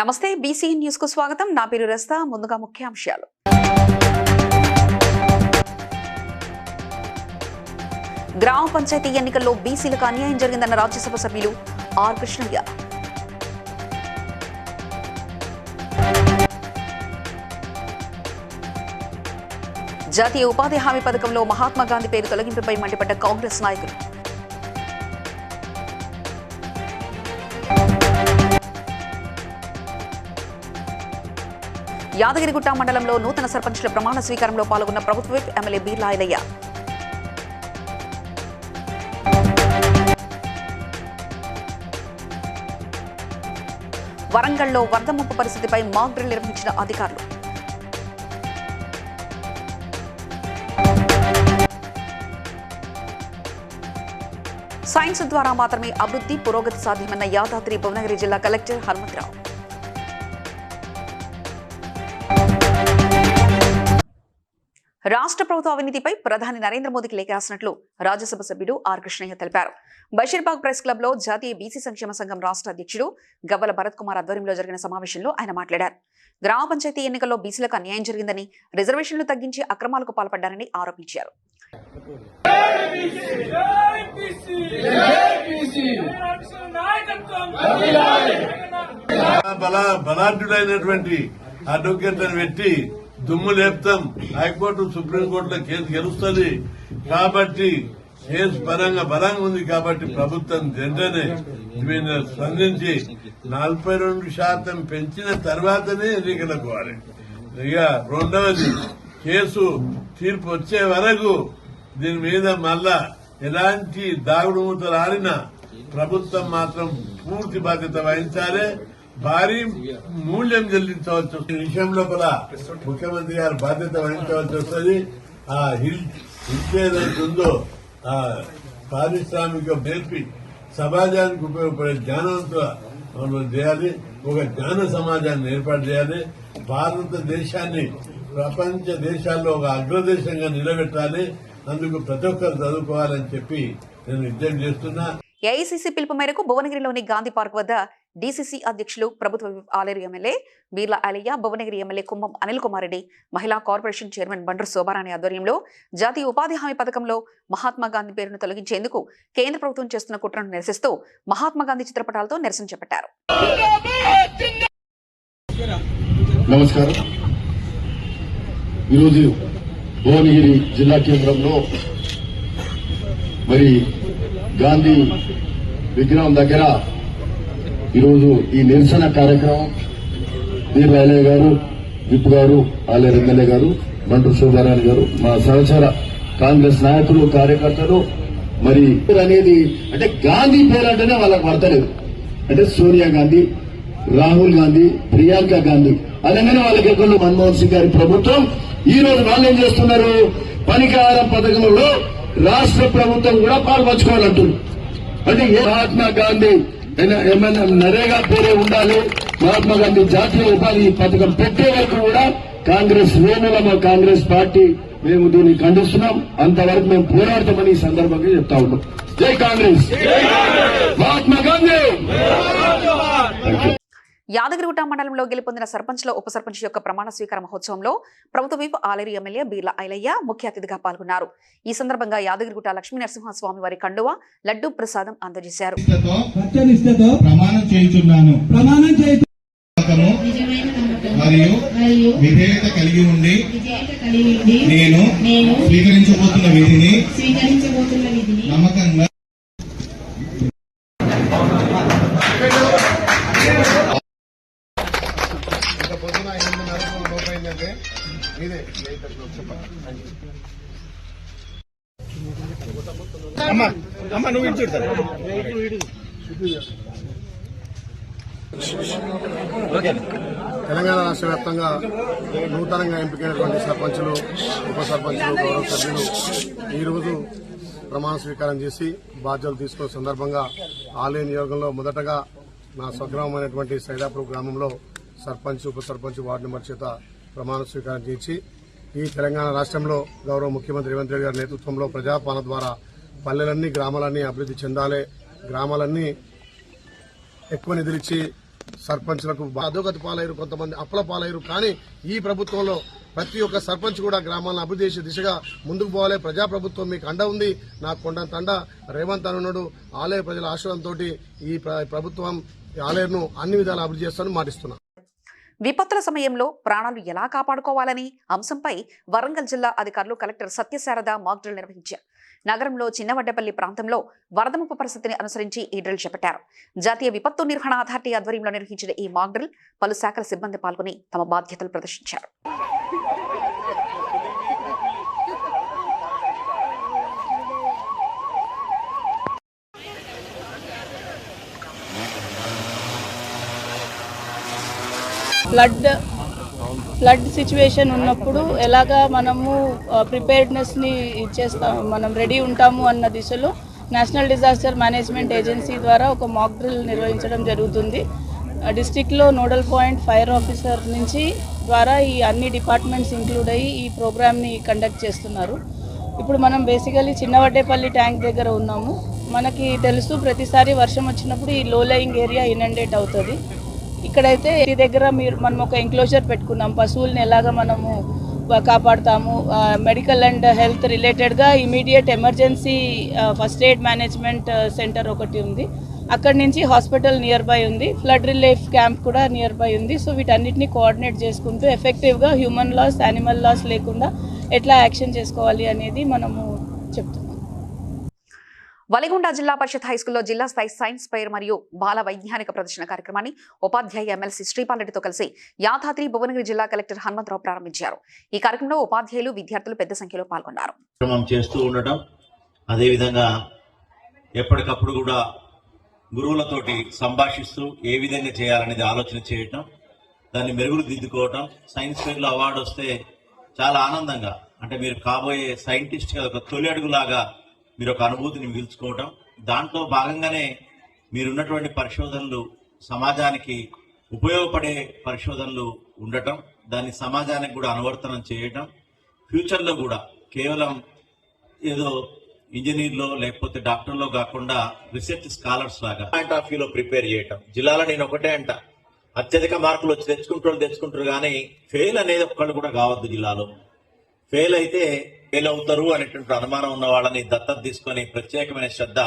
నమస్తే BC news కు స్వాగతం. నా పేరు రస్తా. ముందుగా ముఖ్యాంశాలు. గ్రామ పంచాయతీ ఎన్నికల్లో బీసీలకు అన్యాయం జరిగిందన్న రాజ్యసభ సభ్యులు ఆర్ కృష్ణయ్య. జాతీయ ఉపాధి హామీ పథకంలో మహాత్మా గాంధీ పేరు తొలగింపుపై మండిపడ్డ కాంగ్రెస్ నాయకులు. యాదగిరిగుట్ట మండలంలో నూతన సర్పంచుల ప్రమాణ స్వీకారంలో పాల్గొన్న ప్రభుత్వ విప్ ఎమ్మెల్యే బీర్లా ఐలయ్య. వరంగల్లో వరద ముప్పు పరిస్థితిపై మాక్ డ్రిల్ నిర్వహించిన అధికారులు. సైన్స్ ద్వారా మాత్రమే అభివృద్ధి పురోగతి సాధ్యమన్న యాదాద్రి భువనగిరి జిల్లా కలెక్టర్ హనుమంతరావు. రాష్ట్ర ప్రభుత్వ అవినీతిపై ప్రధాని నరేంద్ర మోదీకి లేఖ రాసినట్లు రాజ్యసభ సభ్యుడు ఆర్ కృష్ణయ్య తెలిపారు. బషీర్బాగ్ ప్రెస్ క్లబ్ లో జాతీయ బీసీ సంక్షేమ సంఘం రాష్ట్ర అధ్యక్షుడు గవ్వల భరత్ కుమార్ ఆధ్వర్యంలో జరిగిన సమావేశంలో ఆయన మాట్లాడారు. గ్రామ పంచాయతీ ఎన్నికల్లో బీసీలకు అన్యాయం జరిగిందని, రిజర్వేషన్లు తగ్గించి అక్రమాలకు పాల్పడ్డారని ఆరోపించారు. దుమ్ము లేపుతాం, హైకోర్టు సుప్రీంకోర్టులో కేసు గెలుస్తుంది కాబట్టి కేసు బలంగా ఉంది కాబట్టి ప్రభుత్వం వెంటనే దీన్ని స్పందించి 42% పెంచిన తర్వాతనే ఎన్నికలకు పోవాలి. ఇక రెండవది, కేసు తీర్పు వచ్చే వరకు దీని మీద మళ్ళా ఎలాంటి దాగుడు మూతలు ఆడినా ప్రభుత్వం మాత్రం పూర్తి బాధ్యత వహించాలి, భారీ మూల్యం చెల్లించవచ్చు. ఈ విషయం లోపల ముఖ్యమంత్రి గారు బాధ్యత వహించవలసి వస్తుంది. ఆ హిల్స్ ఏదైతే ఉందో ఆ పారిశ్రామిక నేర్పి సమాజానికి ఉపయోగపడే జ్ఞానవంతులు చేయాలి, ఒక జ్ఞాన సమాజాన్ని ఏర్పాటు చేయాలి, భారతదేశాన్ని ప్రపంచ దేశాల్లో ఒక అగ్రదేశంగా నిలబెట్టాలి. అందుకు ప్రతి ఒక్కరు చదువుకోవాలని చెప్పి నేను విజ్ఞప్తి చేస్తున్నా. ఏఐసీసీ పిలుపు మేరకు భువనగిరిలోని గాంధీ పార్క్ వద్ద డీసీసీ అధ్యక్షులు ప్రభుత్వ ఆలేరు ఎమ్మెల్యే బీర్లా ఐలయ్య, భువనగిరి ఎమ్మెల్యే కుంభం అనిల్ కుమార్ రెడ్డి, మహిళా కార్పొరేషన్ చైర్మన్ బండ్రు శోభారాణి ఆధ్వర్యంలో జాతీయ ఉపాధి హామీ పథకంలో మహాత్మా గాంధీ పేరును తొలగించేందుకు కేంద్ర ప్రభుత్వం చేస్తున్న కుట్రను నిరసిస్తూ మహాత్మా గాంధీ చిత్రపటాలతో నిరసన చేపట్టారు. నమస్కారం. ఈరోజు భువనగిరి జిల్లా కేంద్రంలో మరి గాంధీ విగ్రహం దగ్గర ఈరోజు ఈ నిరసన కార్యక్రమం బీర్లా ఐలయ్య గారు, విప్ గారు, ఆలేరు ఎమ్మెల్యే గారు, బండ్రు శోభారాణి గారు, మా సహచర కాంగ్రెస్ నాయకులు, కార్యకర్తలు మరి అనేది అంటే గాంధీ పేరు అంటేనే వాళ్ళకి పడతలేదు. అంటే సోనియా గాంధీ, రాహుల్ గాంధీ, ప్రియాంక గాంధీ అలాగనే వాళ్ళకి ఎక్కడ మన్మోహన్ సింగ్ గారి ప్రభుత్వం ఈ రోజు వాళ్ళు ఏం చేస్తున్నారు, పనికారం పథకంలో రాష్ట్ర ప్రభుత్వం కూడా పాల్పంచుకోవాలంటుంది. అంటే మహాత్మా గాంధీ ఏమైనా నరేగా పేరే ఉండాలి, మహాత్మా గాంధీ జాతీయ ఉపాధి పథకం పెట్టే వరకు కూడా కాంగ్రెస్ శ్రేణుల మా కాంగ్రెస్ పార్టీ మేము దీన్ని ఖండిస్తున్నాం. అంతవరకు మేము పోరాడతామని ఈ సందర్భంగా చెప్తా ఉన్నాం. జై కాంగ్రెస్, మహాత్మా గాంధీ. యాదగిరిగుట్ట మండలంలో గెలుపొందిన సర్పంచ్ల ఉప సర్పంచ్ యొక్క ప్రమాణ స్వీకార మహోత్సవంలో ప్రభుత్వ విప్ ఆలేరు ఎమ్మెల్యే బీర్లా ఐలయ్య ముఖ్య అతిథిగా పాల్గొన్నారు. ఈ సందర్భంగా యాదగిరిగుట్ట లక్ష్మీ నరసింహస్వామి వారి కండువా, లడ్డు ప్రసాదం అందజేశారు. మరియు విధేయత కలిగి ఉండి నేను స్వీకరించబోతున్న విధిని నమ్మకంగా తెలంగాణ రాష్ట్ర వ్యాప్తంగా నూతనంగా ఎంపికైనటువంటి సర్పంచులు, ఉప సర్పంచులు, గౌరవ సభ్యులు ఈరోజు ప్రమాణ స్వీకారం చేసి బాధ్యతలు తీసుకున్న సందర్భంగా ఆలేరు నియోజకంలో మొదటగా నా స్వగ్రామమైనటువంటి సైదాపూర్ గ్రామంలో సర్పంచ్, ఉప సర్పంచ్, వార్డు నెంబర్ చేత ప్రమాణ స్వీకారం చేసి ఈ తెలంగాణ రాష్ట్రంలో గౌరవ ముఖ్యమంత్రి రేవంత్ రెడ్డి గారి నేతృత్వంలో ప్రజాపాలన ద్వారా పల్లెలన్నీ, గ్రామాలన్నీ అభివృద్ధి చెందాలి, గ్రామాలన్నీ ఎక్కువ నిధులిచ్చి సర్పంచ్లకు అధోగతి పాలయ్యారు, కొంతమంది అప్పుల పాలయ్యారు. కానీ ఈ ప్రభుత్వంలో ప్రతి ఒక్క సర్పంచ్ కూడా గ్రామాలను అభివృద్ధి చేసే దిశగా ముందుకు పోవాలి. ప్రజాప్రభుత్వం మీకు అండ ఉంది, నాకు కొండంత అండ రేవంత్ అనున్నాడు. ఆలయ ప్రజల ఆశీర్వాదంతో ఈ ప్రభుత్వం ఆలయను అన్ని విధాలు అభివృద్ధి చేస్తానని మాటిస్తున్నా. విపత్తుల సమయంలో ప్రాణాలు ఎలా కాపాడుకోవాలని అంశంపై వరంగల్ జిల్లా అధికారులు కలెక్టర్ సత్యశారద మాక్ డ్రిల్ నిర్వహించారు. నగరంలో చిన్నవడ్డపల్లి ప్రాంతంలో వరద ముప్పు పరిస్థితిని అనుసరించి ఈ డ్రిల్ చేపట్టారు. జాతీయ విపత్తు నిర్వహణ అథారిటీ ఆధ్వర్యంలో నిర్వహించిన ఈ మాక్ డ్రిల్ పలు శాఖల సిబ్బంది పాల్గొని తమ బాధ్యతలు ప్రదర్శించారు. ఫ్లడ్ సిచ్యువేషన్ ఉన్నప్పుడు ఎలాగా మనము ప్రిపేర్డ్నెస్ని ఇచ్చేస్తాం, మనం రెడీ ఉంటాము అన్న దిశలో నేషనల్ డిజాస్టర్ మేనేజ్మెంట్ ఏజెన్సీ ద్వారా ఒక మాక్ డ్రిల్ నిర్వహించడం జరుగుతుంది. డిస్ట్రిక్ట్లో నోడల్ పాయింట్ ఫైర్ ఆఫీసర్ నుంచి ద్వారా ఈ అన్ని డిపార్ట్మెంట్స్ ఇంక్లూడ్ అయ్యి ఈ ప్రోగ్రామ్ని కండక్ట్ చేస్తున్నారు. ఇప్పుడు మనం బేసికలీ చిన్నవడ్డేపల్లి ట్యాంక్ దగ్గర ఉన్నాము. మనకి తెలుసు ప్రతిసారి వర్షం వచ్చినప్పుడు ఈ లో లయింగ్ ఏరియా ఇనండేట్ అవుతుంది. ఇక్కడైతే ఈ దగ్గర మనం ఒక ఎంక్లోజర్ పెట్టుకున్నాం. పశువుల్ని ఎలాగ మనము కాపాడుతాము, మెడికల్ అండ్ హెల్త్ రిలేటెడ్గా immediate emergency first aid management centre ఒకటి ఉంది. అక్కడి నుంచి హాస్పిటల్ నియర్ బై ఉంది, ఫ్లడ్ రిలీఫ్ క్యాంప్ కూడా నియర్ బై ఉంది. సో వీటన్నిటిని కోఆర్డినేట్ చేసుకుంటూ ఎఫెక్టివ్గా హ్యూమన్ లాస్, యానిమల్ లాస్ లేకుండా ఎట్లా యాక్షన్ చేసుకోవాలి అనేది మనము చెప్తున్నాం. వలిగొండ జిల్లా పరిషత్ హైస్కూల్లో జిల్లా స్థాయి సైన్స్ ఫెయిర్ మరియు బాల వైజ్ఞానిక ప్రదర్శన కార్యక్రమాన్ని ఉపాధ్యాయ ఎమ్మెల్సీ శ్రీపాల్ రెడ్డితో కలిసి యాదాద్రి భువనగిరి జిల్లా కలెక్టర్ హనుమంతరావు ప్రారంభించారు. ఈ కార్యక్రమంలో ఉపాధ్యాయులు, విద్యార్థులు పెద్ద సంఖ్యలో పాల్గొన్నారు. చేస్తూ ఉండటం, అదేవిధంగా ఎప్పటికప్పుడు కూడా గురువులతోటి సంభాషిస్తూ ఏ విధంగా చేయాలనేది ఆలోచన చేయటం, దాన్ని మెరుగుదిద్దుకోవటం. సైన్స్ ఫెయిర్లో అవార్డు వస్తే చాలా ఆనందంగా, అంటే మీరు కాబోయే సైంటిస్ట్ ఒక తొలి అడుగులాగా మీరు ఒక అనుభూతిని మిగుల్చుకోవటం. దాంట్లో భాగంగానే మీరున్నటువంటి పరిశోధనలు సమాజానికి ఉపయోగపడే పరిశోధనలు ఉండటం, దాన్ని సమాజానికి కూడా అనువర్తనం చేయటం, ఫ్యూచర్లో కూడా కేవలం ఏదో ఇంజనీర్లో లేకపోతే డాక్టర్లో కాకుండా రీసెర్చ్ స్కాలర్స్ లాగా పాయింట్ ఆఫ్ వ్యూలో ప్రిపేర్ చేయటం. జిల్లాలో నేను ఒకటే అంట, అత్యధిక మార్కులు వచ్చి తెచ్చుకుంటారు కానీ ఫెయిల్ అనేది ఒక్కళ్ళు కూడా కావద్దు. జిల్లాలో ఫెయిల్ అయితే ఫెయిల్ అవుతారు అనేటువంటి అనుమానం ఉన్న వాళ్ళని దత్తత తీసుకొని ప్రత్యేకమైన శ్రద్ధ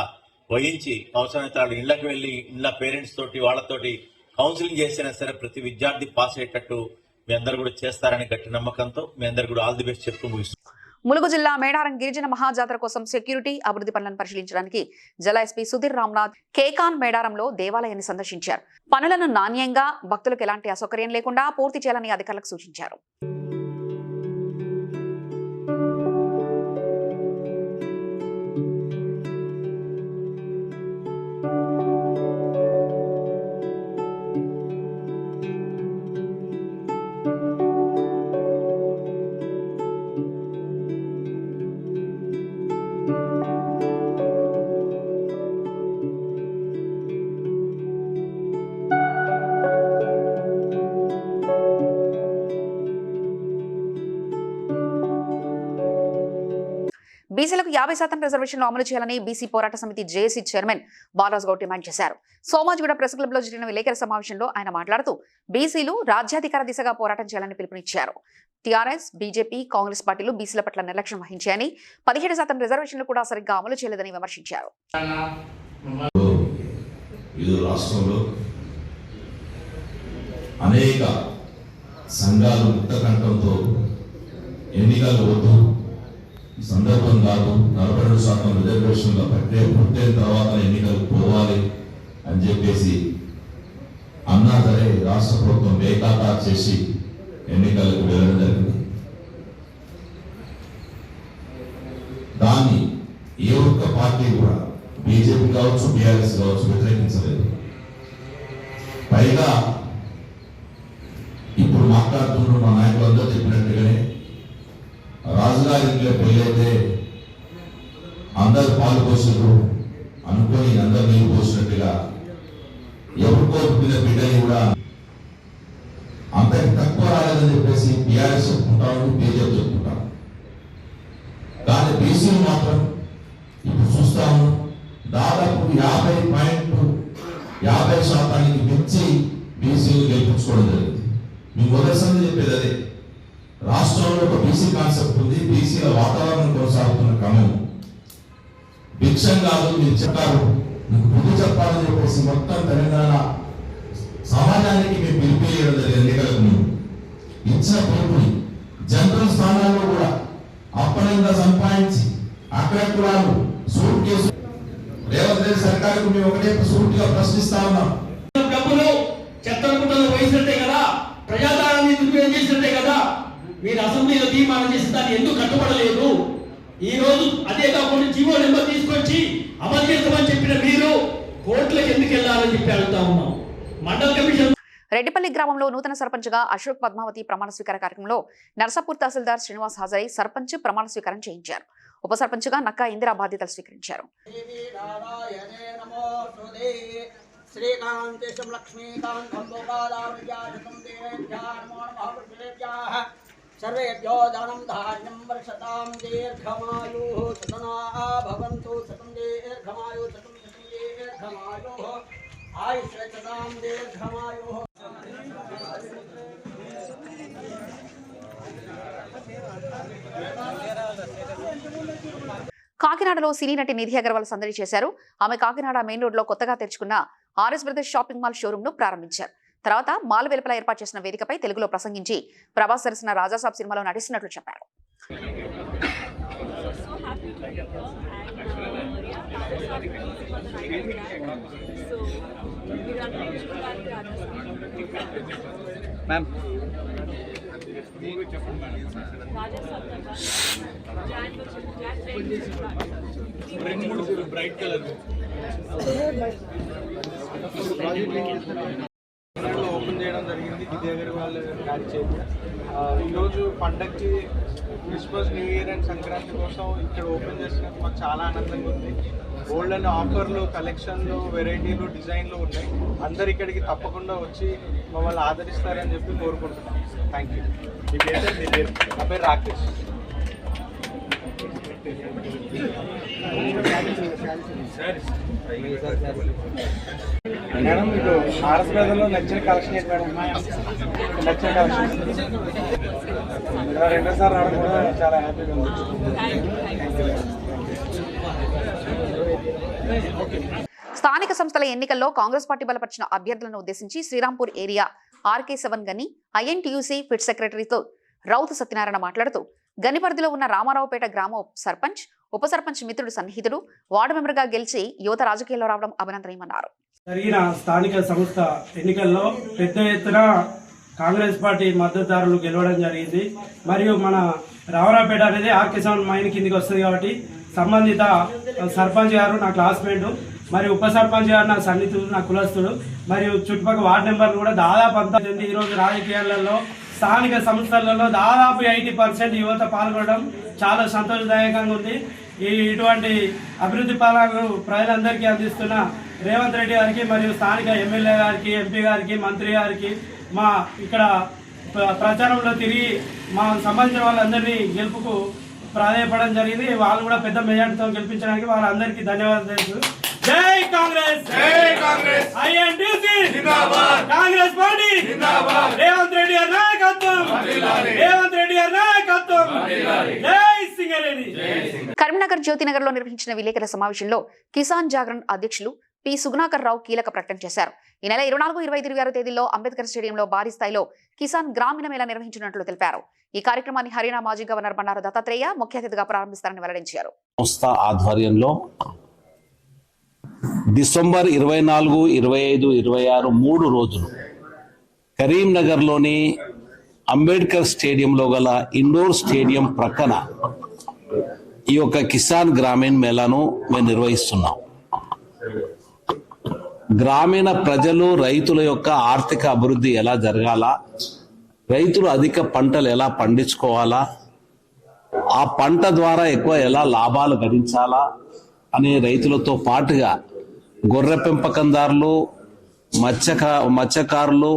వహించి అవసరమైతే వాళ్ళు ఇళ్లకు వెళ్ళి ఇళ్ల పేరెంట్స్ తోటి వాళ్ళతోటి కౌన్సిలింగ్ చేసినా సరే ప్రతి విద్యార్థి పాస్ అయ్యేటట్టు మీ అందరు కూడా చేస్తారని గట్టి నమ్మకంతో మీ అందరు కూడా ఆల్ ది బెస్ట్ చెప్తూ ముగిస్తారు. ములుగు జిల్లా మేడారం గిరిజన మహాజాతర కోసం సెక్యూరిటీ అభివృద్ధి పనులను పరిశీలించడానికి జిల్లా ఎస్పీ సుధీర్ రామ్నాథ్ కేకాన్ మేడారంలో దేవాలయాన్ని సందర్శించారు. పనులను నాణ్యంగా, భక్తులకు ఎలాంటి అసౌకర్యం లేకుండా పూర్తి చేయాలని అధికారులకు సూచించారు. బీసీలకు 50% రిజర్వేషన్లు అమలు చేయాలని బీసీ పోరాట సమితి JAC chairman Balaraj Goud demand చేశారు. సోమాజిగూడ ప్రెస్ క్లబ్ లో జరిగిన విలేకరుల సమావేశంలో ఆయన మాట్లాడుతూ బీసీలు రాజ్యాధికార దిశగా పోరాటం చేయాలని పిలుపునిచ్చారు. టీఆర్ఎస్, బీజేపీ, కాంగ్రెస్ పార్టీలు బీసీల పట్ల నిర్లక్ష్యం వహించాయని, 17% రిజర్వేషన్లు కూడా సరిగ్గా అమలు చేయలేదని విమర్శించారు. అనేక సంఘాలు ముక్తకంఠంతో ఎన్నికలు వద్దు, ఈ సందర్భం కాదు, 42% రిజర్వేషన్ల ప్రక్రియ పూర్తయిన తర్వాత ఎన్నికలు పోవాలి అని చెప్పేసి అన్నా సరే రాష్ట్ర ప్రభుత్వం వేకాటా చేసి ఎన్నికలకు వెళ్ళడం జరిగింది. దాన్ని ఏ ఒక్క పార్టీ కూడా, బీజేపీ కావచ్చు, టీఆర్ఎస్ కావచ్చు, వ్యతిరేకించలేదు. పైగా ఇప్పుడు మాట్లాడుతున్న మా నాయకులందరూ చెప్పినట్టుగానే రాజుగారి పెళ్ళైతే అందరు పాలు పోసినారు అనుకొని అందరు నీరు పోసినట్టుగా ఎవరికో పుట్టిన బిడ్డని కూడా అంతకి తక్కువ రాలేదని చెప్పేసి టీఆర్ఎస్ చెప్పుకుంటాము, బీజేపీ చెప్పుకుంటాము. కానీ బీసీలు మాత్రం ఇప్పుడు చూస్తాము దాదాపు 50% మించి కొద్ది బీసీల వాతావరణం కొనసాగుతున్న క్రమం. భిక్షం కాదు మీరు చెప్పారు, మీకు బుద్ధి చెప్పాలని చెప్పేసి మొత్తం తెలంగాణ సమాజానికి మేము పిలిపేయడం జరిగింది. ఎన్నికలకు ముందు ఇచ్చిన పిలుపుని జనరల్ స్థానాల్లో కూడా అప్పనంగా సంపాదించి అక్కడ కులాలు సూట్ కేసు రేవంత్ రెడ్డి సర్కారుకు మేము ఒకటే సూటిగా ప్రశ్నిస్తా ఉన్నాం. డబ్బులు చెత్తకుంటలు వేసినట్టే కదా, ప్రజాదారాన్ని దుర్వినియోగం చేసినట్టే కదా. మీరు అసెంబ్లీలో తీర్మానం చేసి దాన్ని ఎందుకు కట్టుబడలేదు? ఈ రోజు అదే కాకుండా జీవో నెంబర్ తీసుకొచ్చి అమలు చేస్తామని చెప్పిన మీరు కోర్టులకు ఎందుకు వెళ్ళాలని చెప్పి అడుగుతా ఉన్నాం. మండల కమిషన్ రెడ్డిపల్లి గ్రామంలో నూతన సర్పంచ్గా అశోక్ పద్మావతి ప్రమాణ స్వీకార కార్యక్రమంలో నర్సాపూర్ తహసీల్దార్ శ్రీనివాస్ హాజరై సర్పంచ్ ప్రమాణ స్వీకారం చేయించారు. ఉప సర్పంచ్గా నక్కా ఇందిరా బాధ్యతలు స్వీకరించారు. सर्वेभ्यो दानं धान्यं वर्षतां दीर्घमायुः सतना भवन्तु शतं दीर्घमायुः शतं दीर्घमायुः आयुष्यतां दीर्घमायुः. కాకినాడలో సినీ నటి నిధి అగర్వాల్ సందడి చేశారు. ఆమె కాకినాడ మెయిన్ రోడ్ లో కొత్తగా తెరుచుకున్న RS brothers shopping mall showroom ను ప్రారంభించారు. తర్వాత మాల్ వెలుపల ఏర్పాటు చేసిన వేదికపై తెలుగులో ప్రసంగించి ప్రభాస్ సరసన రాజాసాబ్ సినిమాలో నటిస్తున్నట్లు చెప్పారు. ఓపెన్ చేయడం జరిగింది నిధి అగర్వాల్ గారి చేతి. ఈరోజు పండగకి Christmas, new year and Sankranti కోసం ఇక్కడ ఓపెన్ చేసినందుకు మాకు చాలా ఆనందంగా ఉంది. గోల్డ్ అండ్ ఆఫర్లు, కలెక్షన్లు, వెరైటీలు, డిజైన్లు ఉన్నాయి. అందరు ఇక్కడికి తప్పకుండా వచ్చి మమ్మల్ని ఆదరిస్తారని చెప్పి కోరుకుంటున్నాం. Thank you. మీ పేరు? నా పేరు రాకేష్. మేడం మీకు ఆర్ఎస్ బ్రదర్లో నచ్చిన కలెక్షన్ ఏంటి మేడం? నచ్చిన కలెక్షన్ రెండోసారి రావడం కూడా చాలా హ్యాపీగా ఉంది. స్థానిక సంస్థల ఎన్నికల్లో కాంగ్రెస్ పార్టీ బలపరిచిన అభ్యర్థులను ఉద్దేశించి శ్రీరాంపూర్ ఏరియా ఆర్కే7 గని ఐఎన్టీయూసీ ఫిట్ సెక్రటరీతో రౌతు సత్యనారాయణ మాట్లాడుతూ గని పరిధిలో ఉన్న రామారావుపేట గ్రామ సర్పంచ్, ఉప సర్పంచ్ మిత్రుడు సన్నిహితుడు, వార్డు మెంబర్గా గెలిచి యువత రాజకీయాల్లో రావడం అభినందనీయమన్నారు. జరిగిన స్థానిక సంస్థ ఎన్నికల్లో పెద్ద ఎత్తున కాంగ్రెస్ పార్టీ మద్దతుదారులు గెలవడం జరిగింది. మరియు మన రామారావుపేట అనేది ఆర్కే7 మైన్ కిందికి వస్తుంది కాబట్టి సంబంధిత సర్పంచ్ గారు నా క్లాస్మేట్, మరియు ఉప సర్పంచ్ గారు నా సన్నిహితుడు, నా కులస్తుడు, మరియు చుట్టుపక్కల వార్డు మెంబర్లు కూడా దాదాపు అంతా. ఈరోజు రాజకీయాలలో స్థానిక సంస్థలలో దాదాపు 80% యువత పాల్గొనడం చాలా సంతోషదాయకంగా ఉంది. ఇటువంటి అభివృద్ధి పాలనలు ప్రజలందరికీ అందిస్తున్న రేవంత్ రెడ్డి గారికి, మరియు స్థానిక ఎమ్మెల్యే గారికి, ఎంపీ గారికి, మంత్రి గారికి, మా ఇక్కడ ప్రచారంలో తిరిగి మా సంబంధించిన వాళ్ళందరినీ గెలుపుకు ప్రాధాన్యపడడం జరిగింది. వాళ్ళు కూడా పెద్ద మెజార్టీతో గెలిపించడానికి వాళ్ళందరికీ ధన్యవాదాలు. జై కాంగ్రెస్, జై కాంగ్రెస్, ఐఎన్టీసీ జిందాబాద్, కాంగ్రెస్ పార్టీ జిందాబాద్, రేవంత్ రెడ్డి గారి నాయకత్వం, రేవంత్ రెడ్డి గారి నాయకత్వం, జై సింగరేణి. కరీంనగర్ జ్యోతినగర్ లో నిర్వహించిన విలేకరుల సమావేశంలో కిసాన్ జాగరణ్ అధ్యక్షులు పి సుగుణాకర్ రావు కీలక ప్రకటన చేశారు. ఈ నెల 24, 25, 26 తేదీల్లో అంబేద్కర్ స్టేడియంలో భారీ స్థాయిలో కిసాన్ గ్రామీణ మేళా నిర్వహించినట్లు తెలిపారు. ఈ కార్యక్రమాన్ని హర్యానా మాజీ గవర్నర్ బండారు దత్తాత్రేయ ముఖ్య అతిథిగా ప్రారంభిస్తారని వెల్లడించారు. సంస్థ ఆధ్వర్యంలో డిసెంబర్ 24, 25, 26 3 రోజులు కరీంనగర్లోని అంబేద్కర్ స్టేడియంలో గల ఇండోర్ స్టేడియం ప్రక్కన ఈ యొక్క కిసాన్ గ్రామీణ మేళాను మేము నిర్వహిస్తున్నాం. గ్రామీణ ప్రజలు, రైతుల యొక్క ఆర్థిక అభివృద్ధి ఎలా జరగాలా, రైతులు అధిక పంటలు ఎలా పండించుకోవాలా, ఆ పంట ద్వారా ఎక్కువ ఎలా లాభాలు గడించాలా అనే రైతులతో పాటుగా గొర్రె పెంపకందారులు, మత్స్యకారులు,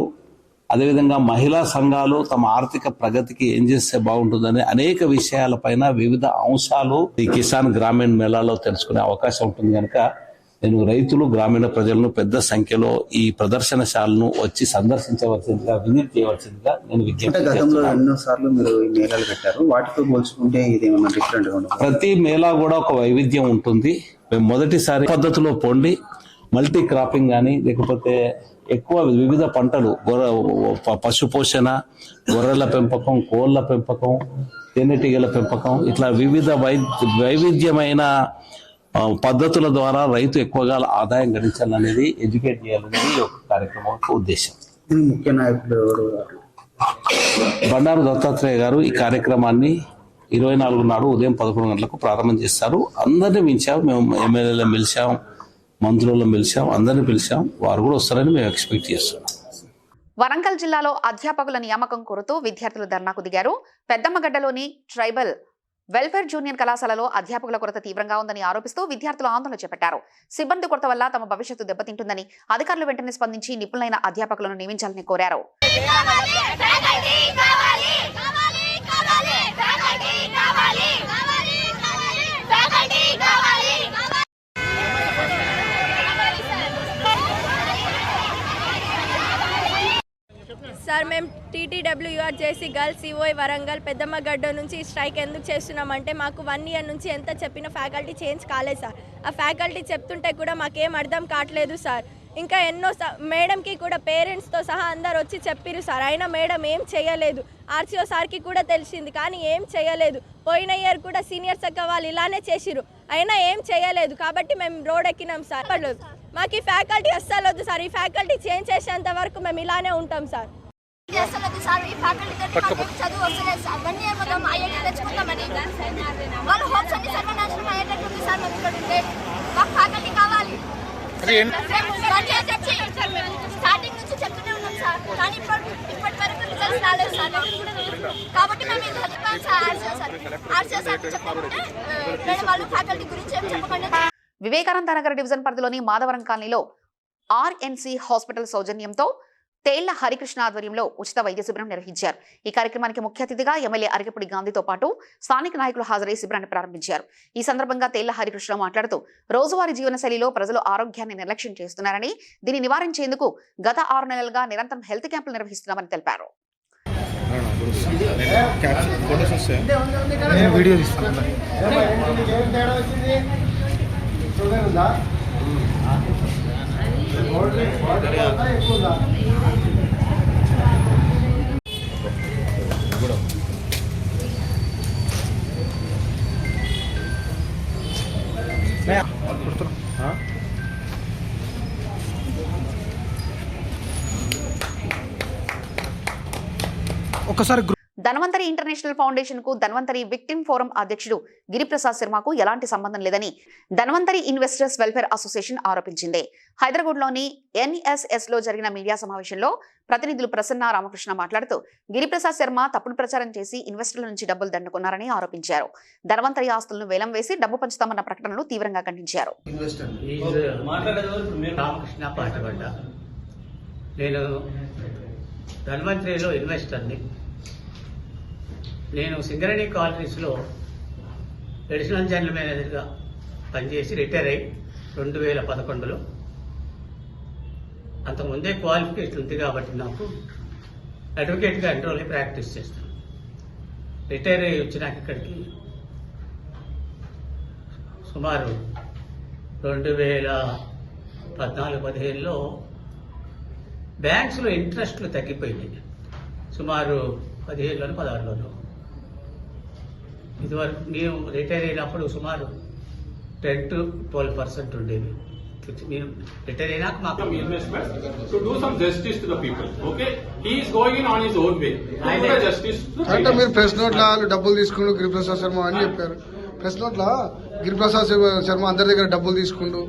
అదేవిధంగా మహిళా సంఘాలు తమ ఆర్థిక ప్రగతికి ఏం చేస్తే బాగుంటుందని అనేక విషయాలపైన వివిధ అంశాలు ఈ కిసాన్ గ్రామీణ మేళాలో తెలుసుకునే అవకాశం ఉంటుంది. కనుక నేను రైతులు గ్రామీణ ప్రజలను పెద్ద సంఖ్యలో ఈ ప్రదర్శనశాలను వచ్చి సందర్శించవలసిందిగా విజిట్ చేయవలసిందిగా నేను విజ్ఞప్తి చేస్తున్నాను. ఎన్నోసార్లు మీరు ఈ మేళాలు పెట్టారు, వాటితో పోల్చుకుంటే ఇది ఏమన్నా డిఫరెంట్ గా ఉంటుంది? ప్రతి మేళా కూడా ఒక వైవిధ్యం ఉంటుంది. మేము మొదటిసారి పద్ధతిలో పొండి మల్టీ క్రాపింగ్ కానీ లేకపోతే ఎక్కువ వివిధ పంటలు పశు పోషణ, గొర్రెల పెంపకం, కోళ్ల పెంపకం, తేనెటీగల పెంపకం, ఇట్లా వివిధ వైవిధ్యమైన పద్ధతుల ద్వారా రైతు ఎక్కువగా ఆదాయం గడించాలనేది ఎడ్యుకేట్ చేయాలనేది ఈ యొక్క కార్యక్రమం యొక్క ఉద్దేశం. ముఖ్య నాయకులు బండారు దత్తాత్రేయ గారు ఈ కార్యక్రమాన్ని 24 నాడు ఉదయం 11 గంటలకు ప్రారంభం చేస్తారు. అందరినీ పిలిచాం, మేము ఎమ్మెల్యేలను పిలిచాం, మంత్రులను పిలిచాం, అందరినీ పిలిచాం. వారు కూడా వస్తారని మేము ఎక్స్పెక్ట్ చేస్తున్నాం. వరంగల్ జిల్లాలో అధ్యాపకుల నియామకం కోరుతూ విద్యార్థులు ధర్నాకు దిగారు. పెద్దమ్మగడ్డలోని ట్రైబల్ వెల్ఫేర్ జూనియర్ కళాశాలలో అధ్యాపకుల కొరత తీవ్రంగా ఉందని ఆరోపిస్తూ విద్యార్థులు ఆందోళన చేపట్టారు. సిబ్బంది కొరత వల్ల తమ భవిష్యత్తు దెబ్బతింటుందని అధికారులు వెంటనే స్పందించి నిపుణులైన అధ్యాపకులను నియమించాలని కోరారు. సార్, మేము TTWRJC girls COI Warangal Peddammagadda నుంచి స్ట్రైక్ ఎందుకు చేస్తున్నామంటే మాకు 1 year నుంచి ఎంత చెప్పిన ఫ్యాకల్టీ చేంజ్ కాలేదు సార్. ఆ ఫ్యాకల్టీ చెప్తుంటే కూడా మాకేం అర్థం కావట్లేదు సార్. ఇంకా ఎన్నో మేడంకి కూడా పేరెంట్స్తో సహా అందరు వచ్చి చెప్పిరు సార్, అయినా మేడం ఏం చేయలేదు. RCO సార్కి కూడా తెలిసింది కానీ ఏం చేయలేదు. పోయిన ఇయర్ కూడా సీనియర్స్ అక్క వాళ్ళు ఇలానే చేసిరు, అయినా ఏం చేయలేదు. కాబట్టి మేము రోడ్ ఎక్కినాం సార్. మాకు ఈ ఫ్యాకల్టీ అస్సలు వద్దు సార్. ఈ ఫ్యాకల్టీ చేంజ్ చేసేంత వరకు మేము ఇలానే ఉంటాం సార్. చదువు వస్తలేదు సార్. 1 year మొత్తం ఐఐటీ తెచ్చుకుంటామని వాళ్ళ హోప్స్ అన్ని సర్వనాశనం అయ్యేటట్టుంది సార్. మేము ఇక్కడ ఉంటే మాకు ఫ్యాకల్టీ కావాలి. స్టార్టింగ్ నుంచి చెప్తూనే ఉన్నాం సార్, కానీ ఇప్పటి వరకు రిజల్ట్స్ రాలేదు సార్. కాబట్టి మేము ఇది చెప్పాం సార్. RCO సార్ చెప్పకుంటే మేడం వాళ్ళు ఫ్యాకల్టీ గురించి ఏం చెప్పకండి. వివేకానంద నగర్ డివిజన్ పరిధిలోని మాధవరం కాలనీలో RNC హాస్పిటల్ సౌజన్యంతో తేళ్ల హరికృష్ణ ఆధ్వర్యంలో ఉచిత వైద్య శిబిరం నిర్వహించారు. ఈ కార్యక్రమానికి ముఖ్య అతిథిగా ఎమ్మెల్యే అరిగపూడి గాంధీతో పాటు స్థానిక నాయకులు హాజరై శిబిరాన్ని ప్రారంభించారు. ఈ సందర్భంగా తేళ్ల హరికృష్ణ మాట్లాడుతూ రోజువారీ జీవనశైలిలో ప్రజలు ఆరోగ్యాన్ని నిర్లక్ష్యం చేస్తున్నారని, దీన్ని నివారించేందుకు గత 6 నెలలుగా నిరంతరం హెల్త్ క్యాంపులు నిర్వహిస్తున్నామని తెలిపారు. ధన్వంతరి ఇంటర్నేషనల్ ఫౌండేషన్ కు ధన్వంతరి విక్టిమ్ ఫోరం అధ్యక్షుడు గిరిప్రసాద్ శర్మకు ఎలాంటి సంబంధం లేదని ధన్వంతరి ఇన్వెస్టర్స్ వెల్ఫేర్ అసోసియేషన్ ఆరోపించింది. హైదరాబాద్లోని NSS లో జరిగిన మీడియా సమావేశంలో ప్రతినిధులు ప్రసన్న రామకృష్ణ మాట్లాడుతూ గిరిప్రసాద్ శర్మ తప్పుడు ప్రచారం చేసి ఇన్వెస్టర్ల నుంచి డబ్బులు దండుకున్నారని ఆరోపించారు. ధన్వంతరి ఆస్తులను వేలం వేసి డబ్బు పంచుతామన్న ప్రకటనలు తీవ్రంగా ఖండించారు. ధన్వంతరిలో ఇన్వెస్టర్ని. నేను సింగరేణి కాలనీస్లో అడిషనల్ జనరల్ మేనేజర్గా పనిచేసి రిటైర్ అయ్యి 2011లో. అంతకుముందే క్వాలిఫికేషన్ ఉంది కాబట్టి నాకు అడ్వకేట్గా ఎన్రోల్ అయ్యి ప్రాక్టీస్ చేస్తాను. రిటైర్ అయ్యి వచ్చినాక ఇక్కడికి సుమారు 2014-15లో బ్యాంక్స్లో ఇంట్రెస్ట్లు తగ్గిపోయింది. సుమారు 15-16లో. ఇదివరకు మేము రిటైర్ అయినప్పుడు సుమారు 10 to 12% ఉండేది. మేము రిటైర్ అయినాక మాకు అంటే మీరు ప్రెస్ నోట్లో డబ్బులు తీసుకుంటూ గిరిప్రసాద్ శర్మ అని చెప్పారు. ప్రెస్ నోట్లో గిరిప్రసాద్ శర్మ అందరి దగ్గర డబ్బులు తీసుకుంటూ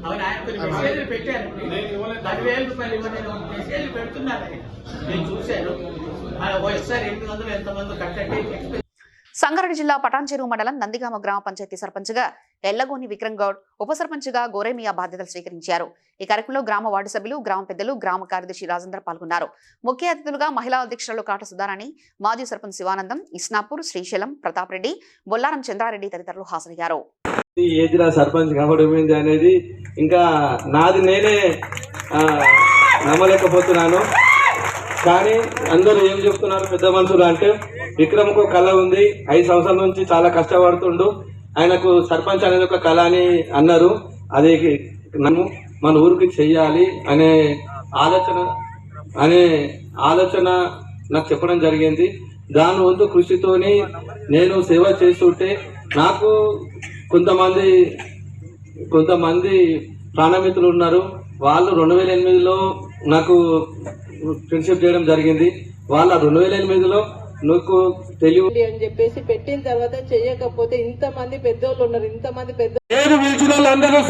సంగారెడ్డి జిల్లా పటాన్చెరు మండలం నందిగామ గ్రామ పంచాయతీ సర్పంచ్గా ఎల్లగోని విక్రమ్ గౌడ్, ఉప సర్పంచ్గా గోరేమియా బాధ్యతలు స్వీకరించారు. ఈ కార్యక్రమంలో గ్రామ వార్డు సభ్యులు, గ్రామ పెద్దలు, గ్రామ కార్యదర్శి రాజేందర్ పాల్గొన్నారు. ముఖ్య అతిథులుగా మహిళా అధ్యక్షురాలు కాట సుధారాణి, మాజీ సర్పంచ్ శివానందం, ఇస్నాపూర్, శ్రీశైలం, ప్రతాప్ రెడ్డి, బొల్లారం చంద్రారెడ్డి తదితరులు హాజరయ్యారు. ఏదిరా సర్పంచ్ కావడమైంది అనేది ఇంకా నాది నేనే నమ్మలేకపోతున్నాను. కానీ అందరూ ఏం చెప్తున్నారు పెద్ద మనుషులు అంటే, విక్రమ్కు కళ ఉంది, 5 సంవత్సరాల నుంచి చాలా కష్టపడుతుండు, ఆయనకు సర్పంచ్ అనేది ఒక కళ అని అన్నారు. అది మన ఊరికి చెయ్యాలి అనే ఆలోచన నాకు చెప్పడం జరిగింది. దాని వంతు కృషితోని నేను సేవ చేస్తుంటే నాకు కొంతమంది ప్రాణమిత్రులు ఉన్నారు. వాళ్ళు 2008లో నాకు ఫ్రెండ్షిప్ చేయడం జరిగింది. వాళ్ళ 2008లో నాకు తెలియదు అని చెప్పేసి పెట్టిన తర్వాత చేయకపోతే ఇంతమంది పెద్దోళ్ళు ఉన్నారు, ఇంతమంది పెద్ద పేరు పిలిచిన వాళ్ళందరూ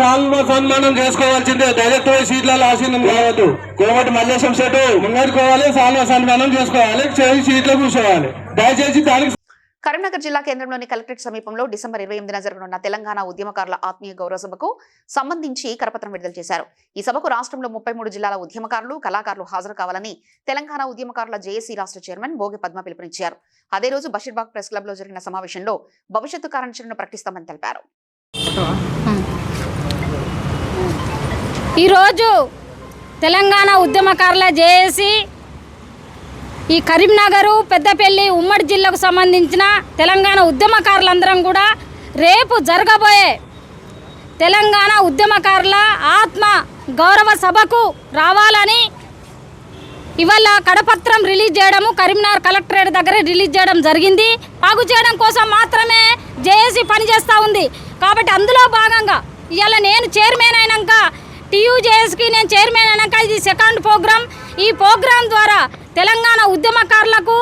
సన్మానం చేసుకోవాల్సిందే. డైరెక్ట్ సీట్లలో ఆసీనం కావద్దు. కోమటి మల్లేశం సెట్ ముంగడుకోవాలి, సన్మానం చేసుకోవాలి, సీట్లో కూర్చోవాలి. దయచేసి దానికి కరీంనగర్ జిల్లా కేంద్రంలోని కలెక్టరేట్ సమీపంలో డిసెంబర్ 28న జరగనున్న తెలంగాణ ఉద్యమకారుల ఆత్మీయ గౌరవ సభకు సంబంధించి కరపత్రం విడుదల చేశారు. ఈ సభకు రాష్ట్రంలో 33 జిల్లాల ఉద్యమకారులు, కళాకారులు హాజరు కావాలని తెలంగాణ ఉద్యమకారుల జేఏసీ రాష్ట్ర చైర్మన్ భోగి పద్మ పిలుపునిచ్చారు. అదే రోజు బషీర్బాగ్ ప్రెస్ క్లబ్ లో జరిగిన సమావేశంలో భవిష్యత్తు కార్యాచరణను ప్రకటిస్తామని తెలిపారు. ఈరోజు తెలంగాణ ఉద్యమకారుల జేఏసీ ఈ కరీంనగరు, పెద్దపల్లి ఉమ్మడి జిల్లాకు సంబంధించిన తెలంగాణ ఉద్యమకారులందరం కూడా రేపు జరగబోయే తెలంగాణ ఉద్యమకారుల ఆత్మ గౌరవ సభకు రావాలని ఇవాళ కడపత్రం రిలీజ్ చేయడము కరీంనగర్ కలెక్టరేట్ దగ్గర రిలీజ్ చేయడం జరిగింది. బాగు చేయడం కోసం మాత్రమే జేఏసీ పనిచేస్తూ ఉంది. కాబట్టి అందులో భాగంగా ఇవాళ నేను చైర్మన్ అయినాక, టీయూజేఎస్కి నేను చైర్మన్ అయినాక ఇది సెకండ్ ప్రోగ్రామ్. ఈ ప్రోగ్రాం ద్వారా తెలంగాణ ఉద్యమకారులకు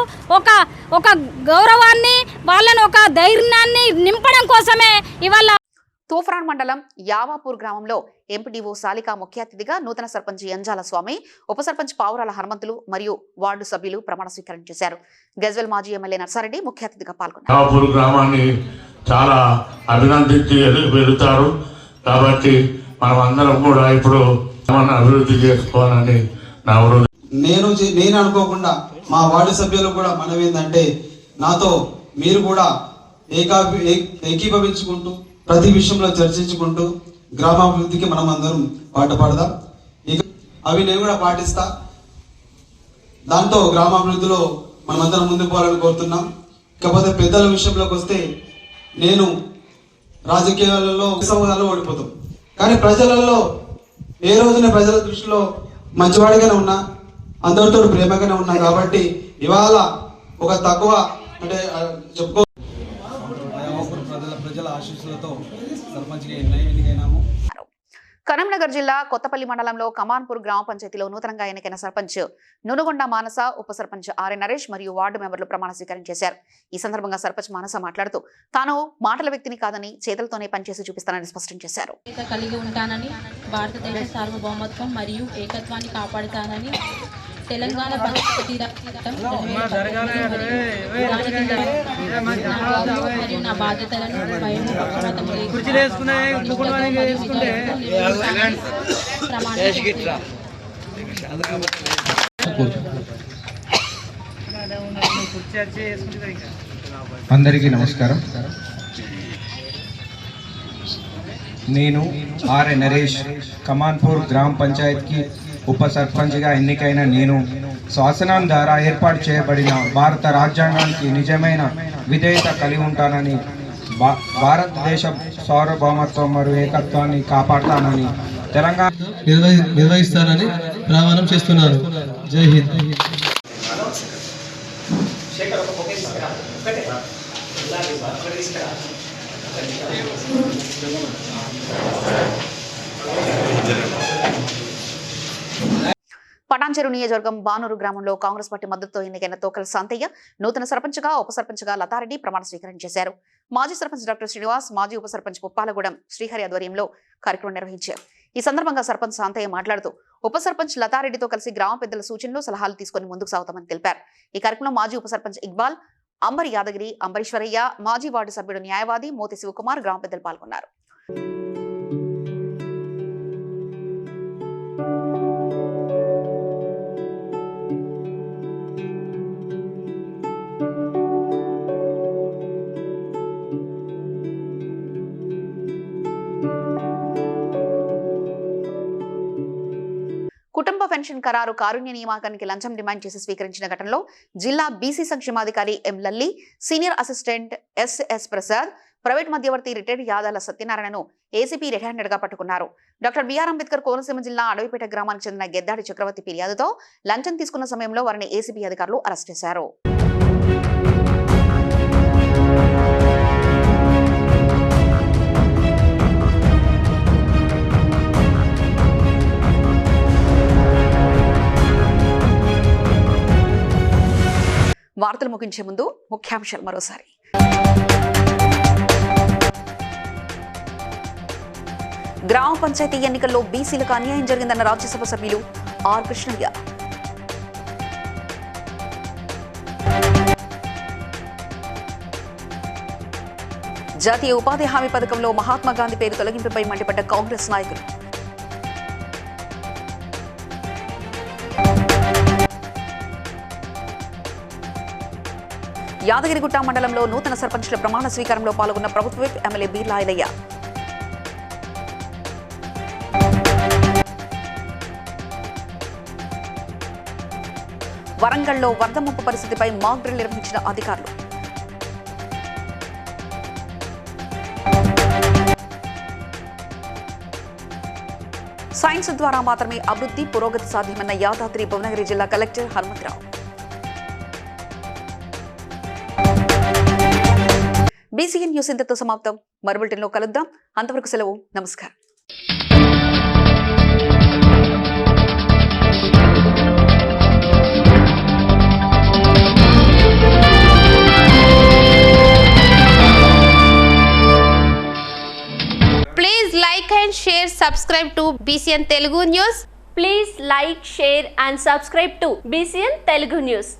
ఒక గౌరవాన్ని, వాళ్ళని ఒక ధైర్యాన్ని నింపడం కోసమే ఇవాళ తూఫ్రాన్ మండలం యావాపూర్ గ్రామంలో ఎంపీడీఓ సాలికా ముఖ్య అతిథిగా నూతన సర్పంచ్ యంజాల స్వామి, ఉప సర్పంచ్ పావురాల హనుమంతులు మరియు వార్డు సభ్యులు ప్రమాణ స్వీకారం చేశారు. గజ్వెల్ మాజీ ఎమ్మెల్యే నర్సారెడ్డి ముఖ్య అతిథిగా పాల్గొన్నారు. యావాపూర్ గ్రామాన్ని చాలా అభినందించి వెళుతారు. కాబట్టి మనం అందరం కూడా ఇప్పుడు అభివృద్ధి చేసుకోవాలని నా నేను అనుకోకుండా మా వార్డు సభ్యులు కూడా మనం ఏంటంటే నాతో మీరు కూడా ఏకీభవించుకుంటూ ప్రతి విషయంలో చర్చించుకుంటూ గ్రామాభివృద్ధికి మనం అందరం పాటుపడదాం. ఇక అవి నేను కూడా పాటిస్తా. దాంతో గ్రామాభివృద్ధిలో మనమందరం ముందుకు పోవాలని కోరుతున్నాం. కాకపోతే పెద్దల విషయంలోకి వస్తే నేను రాజకీయాలలో సౌదాలు ఓడిపోతాం, కానీ ప్రజలలో ఏ రోజున ప్రజల దృష్టిలో మంచివాడిగానే ఉన్నా, అందరితో ప్రేమగానే ఉన్నా. కాబట్టి ఇవాళ ఒక తక్కువ అంటే చెప్పుకో ప్రజల ఆశీస్సులతో సర్పంచ్గా ఎన్నికైనాము. కరీంనగర్ జిల్లా కొత్తపల్లి మండలంలో కమాన్పూర్ గ్రామ పంచాయతీలో నూతనంగా ఎన్నికైన సర్పంచ్ నునుగొండ మానస, ఉప సర్పంచ్ ఆర్ఎ నరేష్ మరియు వార్డు మెంబర్లు ప్రమాణ స్వీకారం చేశారు. ఈ సందర్భంగా సర్పంచ్ మానస మాట్లాడుతూ తాను మాటల వ్యక్తిని కాదని చేతులతోనే పనిచేసి చూపిస్తానని స్పష్టం చేశారు. కలిగి ఉంటానని, భారతదేశ సార్వభౌమత్వం మరియు ఏకత్వాన్ని కాపాడుతానని, తెలంగాణ మరియు నా బాధ్యతలను అందరికీ నమస్కారం. నేను ఆర్ఎ నరేష్, కమాన్పూర్ గ్రామ పంచాయత్కి ఉప సర్పంచ్గా ఎన్నికైన నేను శాసనం ద్వారా ఏర్పాటు చేయబడిన భారత రాజ్యాంగానికి నిజమైన విధేయత కలిగి ఉంటానని, భారతదేశ సార్వభౌమత్వం మరియు ఏకత్వాన్ని కాపాడుతానని, తెలంగాణ నిర్వహిస్తానని ప్రమాణం చేస్తున్నాను. జై హింద్. పటాన్చెరు నియోజకవర్గం బానూరు గ్రామంలో కాంగ్రెస్ పార్టీ మద్దతుతో ఎన్నికైన తోకల శాంతయ్య నూతన సర్పంచ్గా, ఉప సర్పంచ్గా లతారెడ్డి ప్రమాణ స్వీకారం చేశారు. మాజీ సర్పంచ్ డాక్టర్ శ్రీనివాస్, మాజీ ఉప సర్పంచ్ పుప్పాలగూడెం శ్రీహరి ఆధ్వర్యంలో కార్యక్రమం నిర్వహించారు. ఈ సందర్భంగా సర్పంచ్ శాంతయ్య మాట్లాడుతూ ఉప సర్పంచ్ లతారెడ్డితో కలిసి గ్రామ పెద్దల సూచనలు, సలహాలు తీసుకుని ముందుకు సాగుతామని తెలిపారు. ఈ కార్యక్రమంలో మాజీ ఉప సర్పంచ్ ఇక్బాల్, అంబరి యాదగిరి, అంబరీశ్వరయ్య, మాజీ వార్డు సభ్యుడు న్యాయవాది మోతి శివకుమార్, గ్రామ పెద్దలు పాల్గొన్నారు. పెన్షన్ ఖరారు కారుణ్య నియామకానికి లంచం డిమాండ్ చేసి స్వీకరించిన ఘటనలో జిల్లా బీసీ సంక్షేమాధికారి M Lalli, senior assistant SS Prasad, private మధ్యవర్తి రిటైర్డ్ యాదాల సత్యనారాయణను ఏసీపీ రెడ్ హ్యాండెడ్ గా పట్టుకున్నారు. డాక్టర్ బిఆర్ అంబేద్కర్ కోనసీమ జిల్లా అడవిపేట గ్రామానికి చెందిన గెద్దాడి చక్రవర్తి ఫిర్యాదుతో లంచం తీసుకున్న సమయంలో వారిని ఏసీబీ అధికారులు అరెస్ట్ చేశారు. వార్తలు ముగించే ముందు ముఖ్యాంశాలు మరోసారి. గ్రామ పంచాయతీ ఎన్నికల్లో బీసీలకు అన్యాయం జరిగిందన్న రాజ్యసభ సభ్యులు ఆర్ కృష్ణయ్య. జాతీయ ఉపాధి హామీ పథకంలో మహాత్మా గాంధీ పేరు తొలగింపుపై మండిపడ్డ కాంగ్రెస్ నాయకులు. యాదగిరిగుట్ట మండలంలో నూతన సర్పంచ్ల ప్రమాణ స్వీకారంలో పాల్గొన్న ప్రభుత్వ విప్ ఎమ్మెల్యే బీర్లా ఐలయ్య. వరంగల్లో వరద ముప్పు పరిస్థితిపై మాక్ డ్రిల్ నిర్వహించిన అధికారులు. సైన్స్ ద్వారా మాత్రమే అభివృద్ధి పురోగతి సాధ్యమన్న యాదాద్రి భువనగిరి జిల్లా కలెక్టర్ హనుమంతరావు. బీసీఎన్ న్యూస్ ఇంతతో సమాప్తం. మరో బులెటిన్లో కలుద్దాం. అంతవరకు సెలవు. నమస్కారం. Please like and share, subscribe to BCN Telugu News. Please like, share and subscribe to BCN Telugu News.